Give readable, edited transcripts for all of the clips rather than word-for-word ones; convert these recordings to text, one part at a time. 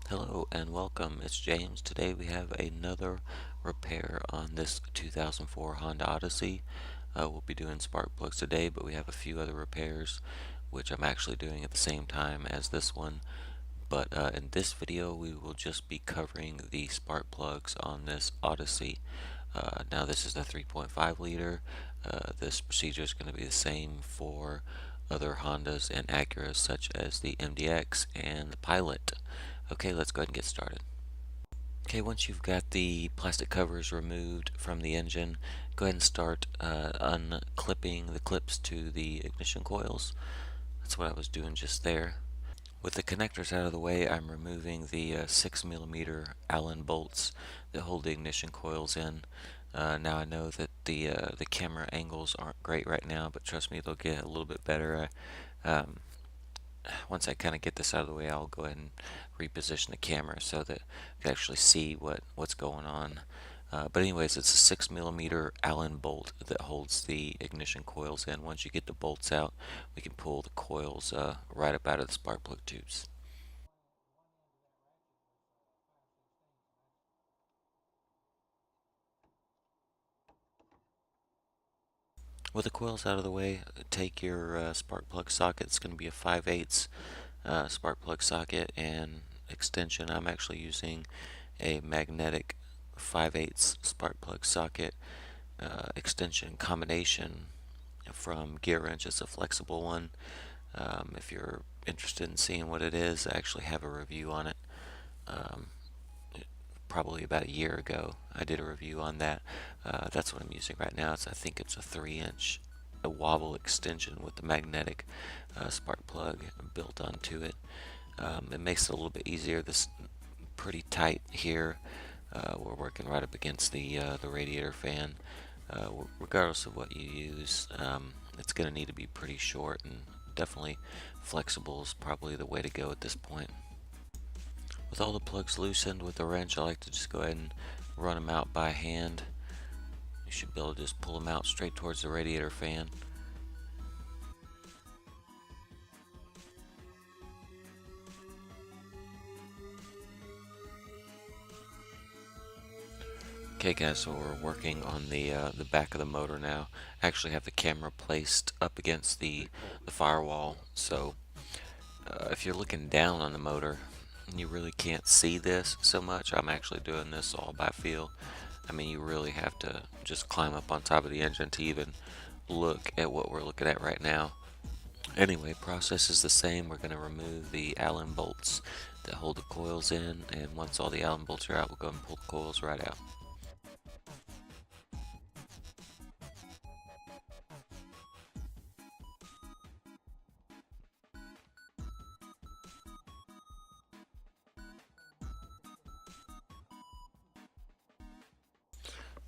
Hello and welcome, it's James. Today we have another repair on this 2004 Honda Odyssey. We'll be doing spark plugs today, but we have a few other repairs which I'm actually doing at the same time as this one. But in this video we will just be covering the spark plugs on this Odyssey. Now this is the 3.5 liter. This procedure is going to be the same for other Hondas and Acuras such as the MDX and the Pilot. Okay, let's go ahead and get started. Okay, once you've got the plastic covers removed from the engine, go ahead and start unclipping the clips to the ignition coils. That's what I was doing just there. With the connectors out of the way, I'm removing the 6mm Allen bolts that hold the ignition coils in. Now I know that the camera angles aren't great right now, but trust me, they'll get a little bit better. Once I kind of get this out of the way, I'll go ahead and reposition the camera so that you can actually see what's going on. But anyways, it's a 6mm Allen bolt that holds the ignition coils in. Once you get the bolts out, we can pull the coils right up out of the spark plug tubes. With the coils out of the way, take your spark plug socket. It's going to be a 5/8 spark plug socket and extension. I'm actually using a magnetic 5/8 spark plug socket extension combination from Gearwrench. It's a flexible one. If you're interested in seeing what it is, I actually have a review on it. Probably about a year ago I did a review on that. That's what I'm using right now. I think it's a 3-inch wobble extension with the magnetic spark plug built onto it. It makes it a little bit easier. This pretty tight here. We're working right up against the radiator fan. Regardless of what you use, it's going to need to be pretty short, and definitely flexible is probably the way to go at this point. With all the plugs loosened with the wrench, I like to just go ahead and run them out by hand. You should be able to just pull them out straight towards the radiator fan. Okay guys, so we're working on the back of the motor now. I actually have the camera placed up against the firewall, so if you're looking down on the motor, you really can't see this so much. I'm actually doing this all by feel. I mean, you really have to just climb up on top of the engine to even look at what we're looking at right now. Anyway, process is the same. We're going to remove the Allen bolts that hold the coils in, and once all the Allen bolts are out, we'll go and pull the coils right out.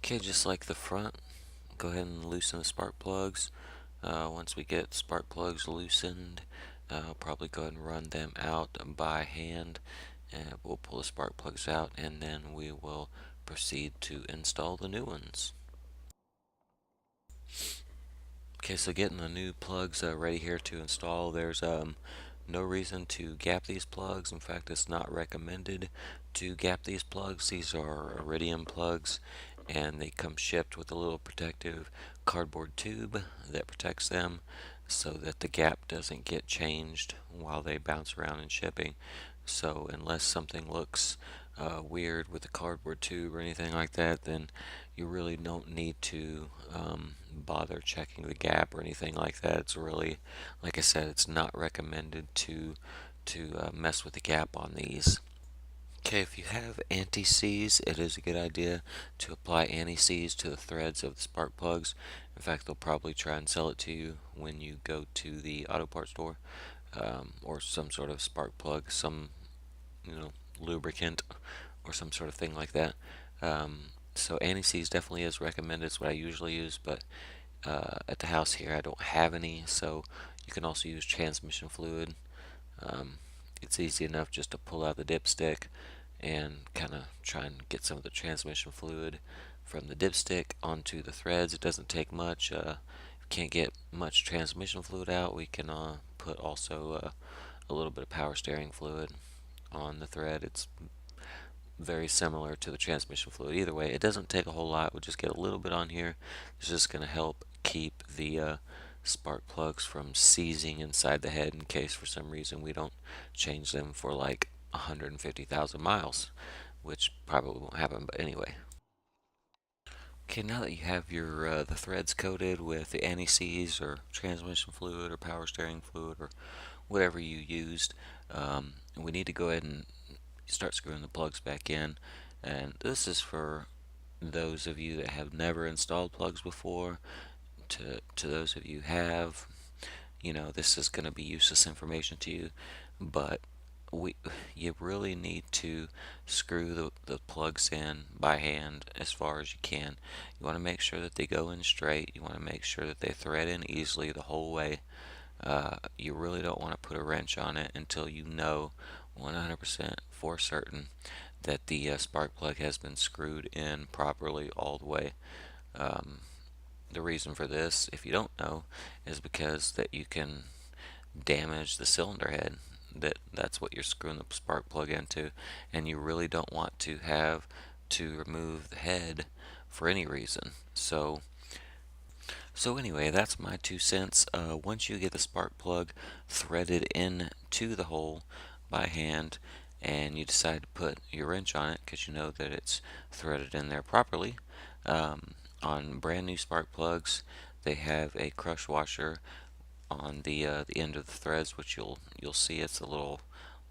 Okay, just like the front, go ahead and loosen the spark plugs. Once we get spark plugs loosened, I'll probably go ahead and run them out by hand, and we'll pull the spark plugs out, and then we will proceed to install the new ones. Okay, so getting the new plugs ready here to install. There's no reason to gap these plugs. In fact, it's not recommended to gap these plugs. These are iridium plugs, and they come shipped with a little protective cardboard tube that protects them so that the gap doesn't get changed while they bounce around in shipping. So unless something looks weird with the cardboard tube or anything like that, then you really don't need to bother checking the gap or anything like that. It's really, like I said, it's not recommended to mess with the gap on these. Okay, if you have anti-seize, it is a good idea to apply anti-seize to the threads of the spark plugs. In fact, they'll probably try and sell it to you when you go to the auto parts store, or some sort of spark plug, some lubricant or some sort of thing like that. So anti-seize definitely is recommended. It's what I usually use, but at the house here I don't have any, so you can also use transmission fluid. It's easy enough just to pull out the dipstick and kind of try and get some of the transmission fluid from the dipstick onto the threads. It doesn't take much. If you can't get much transmission fluid out, we can put also a little bit of power steering fluid on the thread. It's very similar to the transmission fluid. Either way, it doesn't take a whole lot. We'll just get a little bit on here. It's just going to help keep the spark plugs from seizing inside the head in case for some reason we don't change them for like 150,000 miles, which probably won't happen, but anyway. Okay, now that you have your the threads coated with the anti-seize or transmission fluid or power steering fluid or whatever you used, we need to go ahead and start screwing the plugs back in. And this is for those of you that have never installed plugs before. To those of you who have, this is going to be useless information to you, but you really need to screw the plugs in by hand as far as you can. You want to make sure that they go in straight. You want to make sure that they thread in easily the whole way. You really don't want to put a wrench on it until you know 100% for certain that the spark plug has been screwed in properly all the way. The reason for this, if you don't know, is because that you can damage the cylinder head. That's what you're screwing the spark plug into, and you really don't want to have to remove the head for any reason. So anyway, that's my 2 cents. Once you get the spark plug threaded into the hole by hand, and you decide to put your wrench on it because you know that it's threaded in there properly, on brand new spark plugs, they have a crush washer on the end of the threads, which you'll see it's a little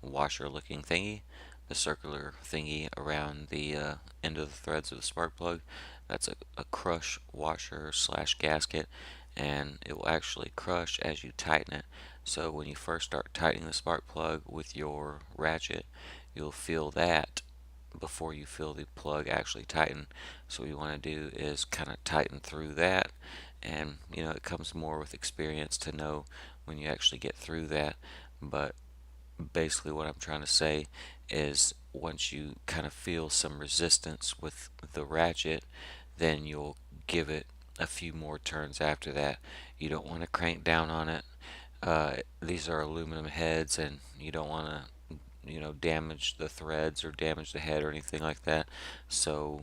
washer looking thingy, the circular thingy around the end of the threads of the spark plug. That's a crush washer slash gasket, and it will actually crush as you tighten it. So when you first start tightening the spark plug with your ratchet, you'll feel that before you feel the plug actually tighten. So what you want to do is kind of tighten through that, and it comes more with experience to know when you actually get through that. But basically what I'm trying to say is once you kind of feel some resistance with the ratchet, then you'll give it a few more turns after that. You don't want to crank down on it. These are aluminum heads, and you don't want to damage the threads or damage the head or anything like that. So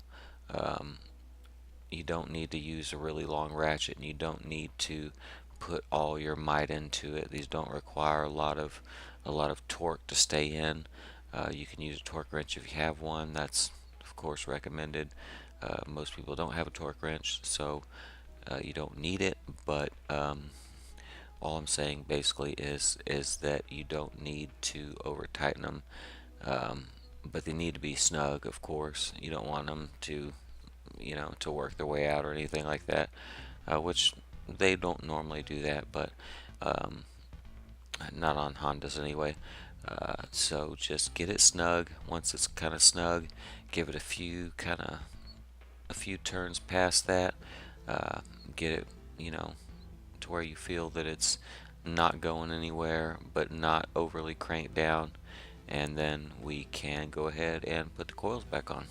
you don't need to use a really long ratchet, and you don't need to put all your might into it. These don't require a lot of torque to stay in. You can use a torque wrench if you have one. That's of course recommended. Most people don't have a torque wrench, so you don't need it, but all I'm saying basically is that you don't need to over tighten them, but they need to be snug. Of course, you don't want them to to work their way out or anything like that, which they don't normally do that, but not on Hondas anyway. So just get it snug. Once it's kind of snug, give it a few turns past that. Get it to where you feel that it's not going anywhere but not overly cranked down, and then we can go ahead and put the coils back on.